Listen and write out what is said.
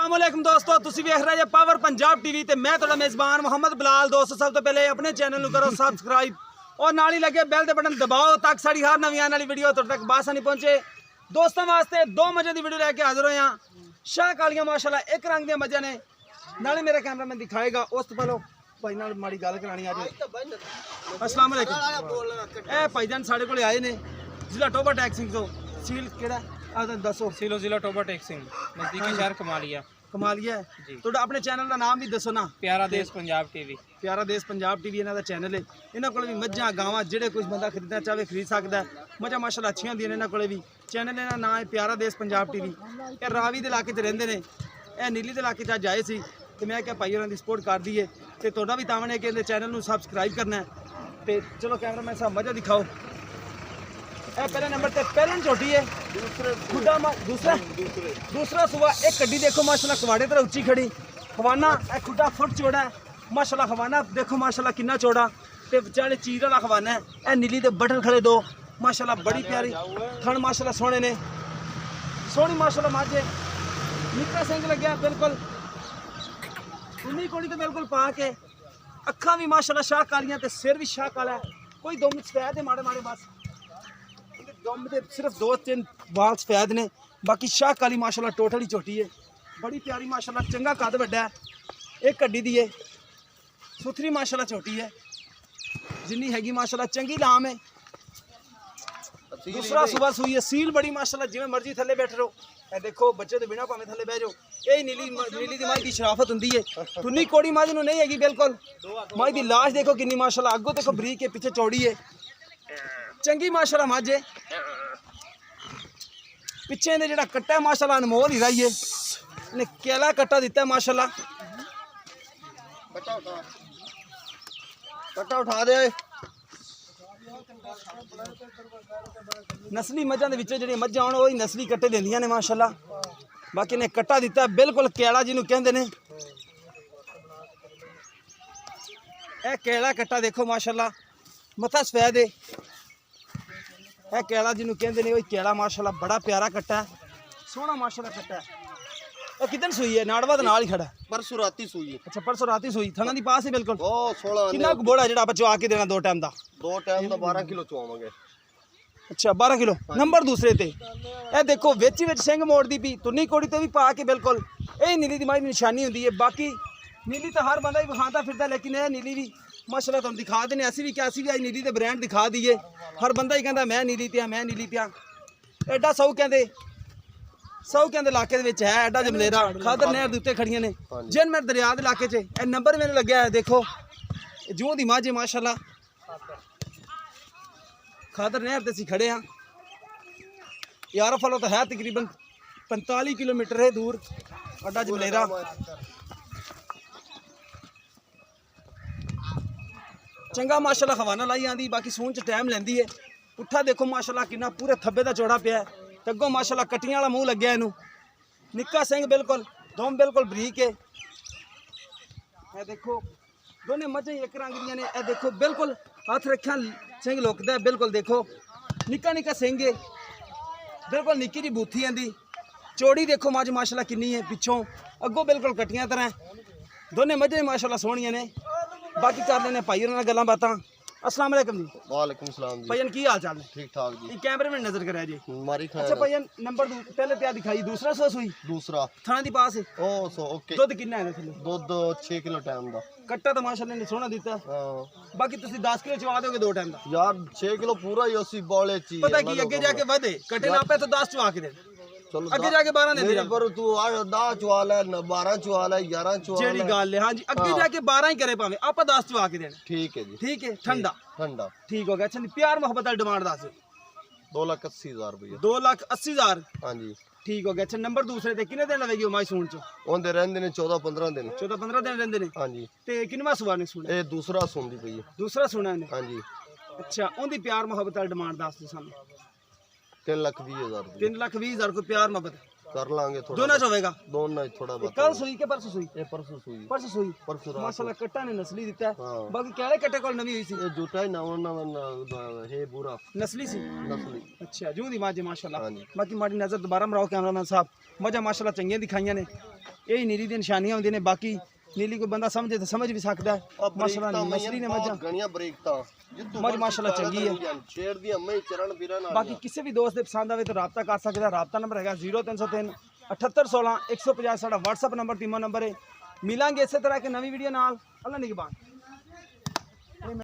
अस्सलामुअलैकुम दोस्तों, तुसी वेख रहे हो पावर पंजाब टीवी ते मैं तुहाडा मेज़बान मोहम्मद बिलाल। दोस्तों सब तो पहले अपने चैनल नूं करो सबसक्राइब और नाल ही लगे बैल दे बटन दबाओ ताकि साड़ी हर नवीं आने वाली वीडियो तुहाडे तक बासानी पहुंचे। दोस्तों वास्ते दो मजे की वीडियो लेके हाजिर होए हां। शाह कालियां माशाल्लाह एक रंग दी मजा ने, नाले मेरा कैमरामैन दिखाएगा। उस तो पहले भाई नाल माड़ी गल करानी आज। अस्सलाम वालेकुम। ए भाईजान साडे कोल आए ने जिला टोबा टैक्सिंग तो सील केड़ा दसो। सिलो जिला टोबा टैक्सिंग नजदीकी शहर कमालिया। कमालिया है तो अपने चैनल का नाम भी दसो ना। प्यारा देश पंजाब टीवी। प्यारा देश पंजाब टीवी इन्हों का चैनल है। इन्हों को भी मझां गावां जेड़े कुछ बंदा खरीदना चाहे खरीद सकता है। मझां माशाल्लाह अच्छी होंदियां ने। इन्हों को भी चैनल इन्हों नाम है प्यारा देश पंजाब टीवी। ये रावी के इलाके च रहिंदे ने, यह नीली के इलाके अज आए सी तो मैं क्या भाई उन्होंने सपोर्ट कर दी है तो तुहाडा भी तावन है कि इन्हें चैनल को सबसक्राइब करना है। तो चलो कैमरामैन साहब मजा दिखाओ। यह पहले नंबर पर पहले छोटी है, दूसरा सुबह एक कड्डी देखो माशाल्लाह कवाड़े तरह उच्ची खड़ी। खवाना एक खुदा फुट चौड़ा है माशाल्लाह। खवाना देखो माशाल्लाह कितना चौड़ा ते चाले चीर वाला खवाना है। यह नीली दे बटन खड़े दो माशाल्लाह, बड़ी प्यारी थन माशाल्लाह सोहने ने, सोहनी माशाल्लाह माजे। निक्का सिंह लग्या बिल्कुल उन्नी कोड़ी तो बिल्कुल पा के। अखा भी माशाल्लाह शाह कालियां ते सिर भी शाह काला है। कोई दम सफैद है माड़े माड़े बस दम दे सिर्फ दो तीन बाल सफैद ने, बाकी शाह काली माशाल्लाह टोटली छोटी है। बड़ी प्यारी माशाल्लाह, चंगा कद वड्डा है। एक कड्डी दी है, सुथरी माशाल्लाह छोटी है जिन्नी हैगी माशाल्लाह चंगी लाम है। दूसरा सुबह सुई है, सील बड़ी माशाल्लाह जिवें मर्जी थले बैठ रहो। ए देखो बच्चे तो बिना भावें थले बह जाओ। यही नीली नीली दी माई की शराफत होंदी है। तुन्नी कोड़ी माज नूं नहीं हैगी बिल्कुल। माई दी लाश देखो किन्नी माशाल्लाह, अगों देखो बरीक है पीछे चौड़ी है, चंगी माशाल्लाह मज है। पिछे ने जिहड़ा कट्टा है माशाल्लाह अनमोल हीरा ही है, ने केला कट्टा दिता है माशाल्लाह। कट्टा उठा दे। नस्ली मझां दे विचों जिहड़ियां मझां होण ओही नस्ली कट्टे दिंदियां ने माशाल्लाह। बाकी ने कट्टा दिता है बिल्कुल केला जिन्हों कहंदे ने। ए केला कट्टा देखो माशाल्लाह, मथा सफैद है। यह केला जिन्हों कहते हैं वही केला माशाल्लाह, बड़ा प्यारा कट्टा है, सोहना माशाल्लाह कट्टा है। यह कितन सूई है? नाड़वा तो नाल ही खड़ा है। परसों राती सूई है। अच्छा परसों राती सूई, थना दी पास है बिल्कुल। ओ 16 कितना बोड़ा जिहड़ा आप चवा के देना दो टाइम का? दो टाइम का 12 किलो चवावांगे। अच्छा 12 किलो नंबर दूसरे ते। यह देखो विच विच सिंह मोड़ दी पी, तुन्नी कोड़ी तो भी पा के बिल्कुल। यही नीली दी माई की निशानी होंदी है। बाकी नीली तो हर बंदा ही विखाता फिरता, लेकिन यह नीली भी माशाल्लाह तुम दिखा देने। असी भी क्या, असी भी आई नीली दे ब्रांड दिखा दिए। हर बंदा ही कहता मैं नीली पिया, मैं नीली पिया। एडा सौ कहते इलाके है, एडा जमलेरा खादर नहर के उत्ते खड़ियां ने, जिन मैं दरिया के इलाके च। नंबर मैंने लग्या है देखो जूं दी माझे माशाल्लाह, खादर नहर ते असीं खड़े हाँ। यार फलो तो है तकरीबन 45 किलोमीटर है दूर अड्डा जमलेरा। चंगा माशाल्लाह खवाना लाई आंदी, बाकी सून च टाइम लैंदी है। पुट्ठा देखो माशाल्लाह कितना पूरे थब्बे का चौड़ा पिया है, ते अगों माशाल्लाह कट्टियां वाला मूँह लग्या इनू। निक्का सिंह बिल्कुल, दम बिल्कुल बरीक है। यह देखो दोने मझे एक रंग दियां ने। यह देखो बिल्कुल हथ रखा सिंह लुकदा है बिल्कुल। देखो निक्का निक्का सिंह है बिल्कुल, निक्की जी बूथी आंदी। चौड़ी देखो मझ माशाल्लाह किन्नी है, पिछों अगों बिल्कुल कट्टियां तरह। दोने मझे माशाल्लाह सोहणियां ने। बाकी कर लेने भाई उन्होंने गल्लां बातां। अस्सलाम वालेकुम जी। वालेकुम सलाम जी। भाईजान की हाल चाल है? ठीक ठाक जी। कैमरे में नजर कराया जी। हमारी खैर। अच्छा भाईजान नंबर पहले क्या दिखाई? दूसरा सो सुई दूसरा थाना दी पास है। ओ सो ओके। दुध कितना है थले? दूध 6 किलो टाइम दा। कट्टा तो माशाल्लाह ने सोहना दिता। हां बाकी तुसी 10 किलो चवा दोगे दो टाइम दा? यार 6 किलो पूरा ही उसी बॉले ची। पता की अगे जाके वधे कटे ना पे तो 10 चवा के दे, चलो अगे जाके 12 दे दे। पर तू 10 चवा ले, 12 चवा ले, 11 चवा ले। जेड़ी गल है हां जी, अगे जाके 12 ही करे पावे, आपा 10 चवा के देना। ठीक है जी। ठीक है ठंडा ठंडा ठीक हो गया। अच्छा प्यार मोहब्बत वाली डिमांड दस। 2,80,000 रुपये। 2,80,000 हाँ जी ठीक हो गया। अच्छा नंबर दूसरे ते कितने दिन लगेगी माई सून चो? ओंदे रहंदे ने 14-15 दिन। 14-15 दिन रहंदे ने। हाँ जी। ते किनवा सुवा ने सुना? ये दूसरा सुनदी पई है। दूसरा सुना ने। हाँ जी। अच्छा उनकी प्यार मोहब्बत वाली डिमांड दस दो सानू। 3,20,000 रुपये। 3,20,000 को प्यार मोहब्बत कर लांगे थोड़ा। दोनों च होएगा? दोनों ही थोड़ा बहुत। कल सुई के परसों सुई? ये परसों सुई। परसों सुई। परसों रात। माशाल्लाह कट्टा ने नस्ली दिता है। हाँ। बाकी केड़े कट्टे कोल नवी हुई सी? ये जूता ही नवा नवा है पूरा नस्ली सी। नस्ली। अच्छा जूं दी माजे माशाल्लाह। हाँ जी। बाकी माड़ी नजर दोबारा मराओ कैमरामैन साहब। मजा माशाल्लाह चंगियां दिखाइयां ने। यही नीली दी निशानियां होंदी ने बाकी नीली कोई बंदा समझे तो समझ भी सकता है माशाल्लाह नसली ने मजा गणिया ब्रेक ता मज माशाल्लाह चंगी है शेर दी अम्मे चरण बिरन बाकी किसी भी दोस्त दे पसंद आवे तो रब्ता कर सकदा रब्ता नंबर है 0303 7816 150 साडा WhatsApp नंबर तीमो नंबर है मिलांगे इसी तरह के नवी वीडियो नाल अल्लाह निगहबान।